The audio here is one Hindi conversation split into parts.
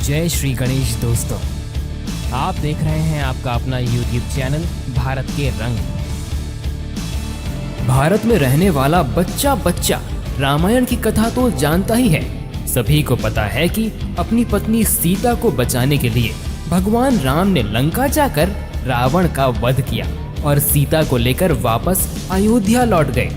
जय श्री गणेश दोस्तों, आप देख रहे हैं आपका अपना YouTube चैनल भारत के रंग। भारत में रहने वाला बच्चा बच्चा रामायण की कथा तो जानता ही है। सभी को पता है कि अपनी पत्नी सीता को बचाने के लिए भगवान राम ने लंका जाकर रावण का वध किया और सीता को लेकर वापस अयोध्या लौट गए।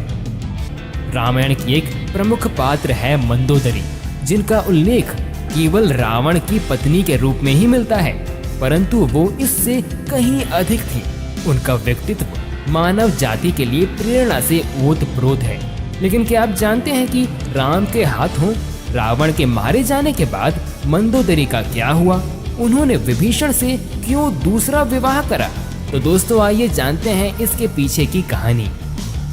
रामायण की एक प्रमुख पात्र है मंदोदरी, जिनका उल्लेख केवल रावण की पत्नी के रूप में ही मिलता है, परंतु वो इससे कहीं अधिक थी। उनका व्यक्तित्व मानव जाति के लिए प्रेरणा से ओतप्रोत है। लेकिन क्या आप जानते हैं कि राम के हाथों रावण के मारे जाने के बाद मंदोदरी का क्या हुआ? उन्होंने विभीषण से क्यों दूसरा विवाह करा? तो दोस्तों आइए जानते हैं इसके पीछे की कहानी।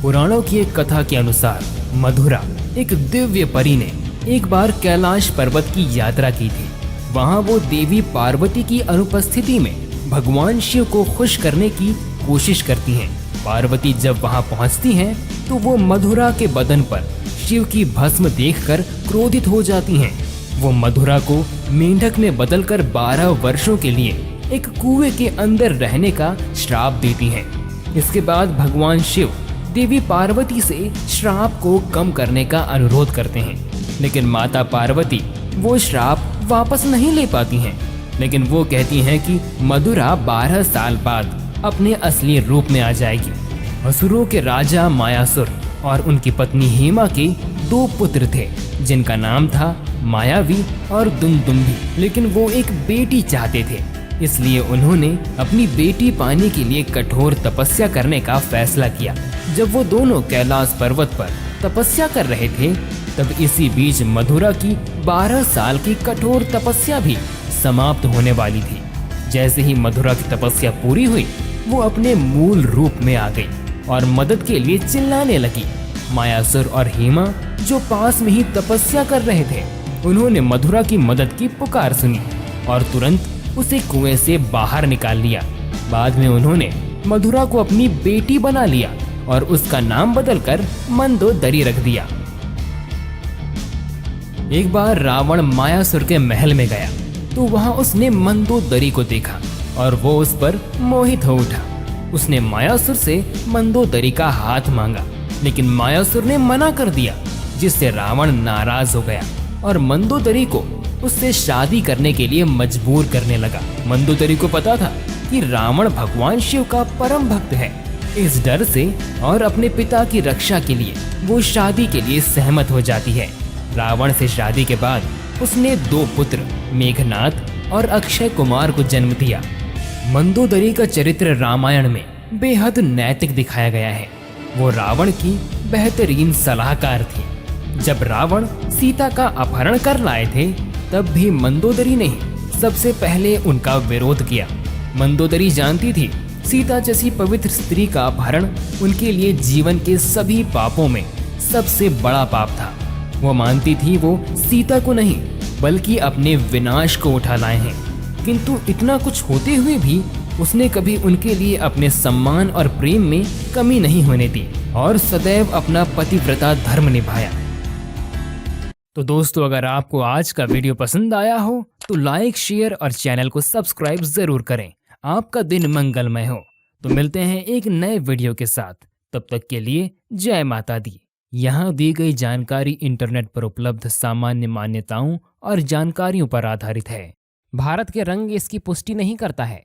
पुराणों की एक कथा के अनुसार मधुरा एक दिव्य परी ने एक बार कैलाश पर्वत की यात्रा की थी। वहां वो देवी पार्वती की अनुपस्थिति में भगवान शिव को खुश करने की कोशिश करती हैं। पार्वती जब वहां पहुंचती हैं तो वो मधुरा के बदन पर शिव की भस्म देखकर क्रोधित हो जाती हैं। वो मधुरा को मेंढक में बदलकर 12 वर्षों के लिए एक कुएं के अंदर रहने का श्राप देती हैं। इसके बाद भगवान शिव देवी पार्वती से श्राप को कम करने का अनुरोध करते हैं, लेकिन माता पार्वती वो श्राप वापस नहीं ले पाती हैं। लेकिन वो कहती हैं कि मधुरा 12 साल बाद अपने असली रूप में आ जाएगी। असुरों के राजा मायासुर और उनकी पत्नी हेमा के 2 पुत्र थे, जिनका नाम था मायावी और दुमदुम्भी। लेकिन वो एक बेटी चाहते थे, इसलिए उन्होंने अपनी बेटी पाने के लिए कठोर तपस्या करने का फैसला किया। जब वो दोनों कैलाश पर्वत पर तपस्या कर रहे थे, तब इसी बीच मधुरा की 12 साल की कठोर तपस्या भी समाप्त होने वाली थी। जैसे ही मधुरा की तपस्या पूरी हुई, वो अपने मूल रूप में आ गई और मदद के लिए चिल्लाने लगी। मायासुर और हेमा जो पास में ही तपस्या कर रहे थे, उन्होंने मधुरा की मदद की पुकार सुनी और तुरंत उसे कुएं से बाहर निकाल लिया। बाद में उन्होंने मधुरा को अपनी बेटी बना लिया और उसका नाम बदलकर मंदोदरी रख दिया। एक बार रावण मायासुर के महल में गया तो वहां उसने मंदोदरी को देखा और वो उस पर मोहित हो उठा। उसने मायासुर से मंदोदरी का हाथ मांगा, लेकिन मायासुर ने मना कर दिया, जिससे रावण नाराज हो गया और मंदोदरी को उससे शादी करने के लिए मजबूर करने लगा। मंदोदरी को पता था कि रावण भगवान शिव का परम भक्त है। इस डर से और अपने पिता की रक्षा के लिए वो शादी के लिए सहमत हो जाती है। रावण से शादी के बाद उसने 2 पुत्र मेघनाद और अक्षय कुमार को जन्म दिया। मंदोदरी का चरित्र रामायण में बेहद नैतिक दिखाया गया है। वो रावण की बेहतरीन सलाहकार थी। जब रावण सीता का अपहरण कर लाए थे, तब भी मंदोदरी ने सबसे पहले उनका विरोध किया। मंदोदरी जानती थी सीता जैसी पवित्र स्त्री का अपहरण उनके लिए जीवन के सभी पापों में सबसे बड़ा पाप था। वो मानती थी वो सीता को नहीं बल्कि अपने विनाश को उठा लाए हैं। किंतु इतना कुछ होते हुए भी उसने कभी उनके लिए अपने सम्मान और प्रेम में कमी नहीं होने दी और सदैव अपना पतिव्रता धर्म निभाया। तो दोस्तों, अगर आपको आज का वीडियो पसंद आया हो तो लाइक, शेयर और चैनल को सब्सक्राइब जरूर करें। आपका दिन मंगलमय हो। तो मिलते हैं एक नए वीडियो के साथ। तब तक के लिए जय माता दी। यहाँ दी गई जानकारी इंटरनेट पर उपलब्ध सामान्य मान्यताओं और जानकारियों पर आधारित है। भारत के रंग इसकी पुष्टि नहीं करता है।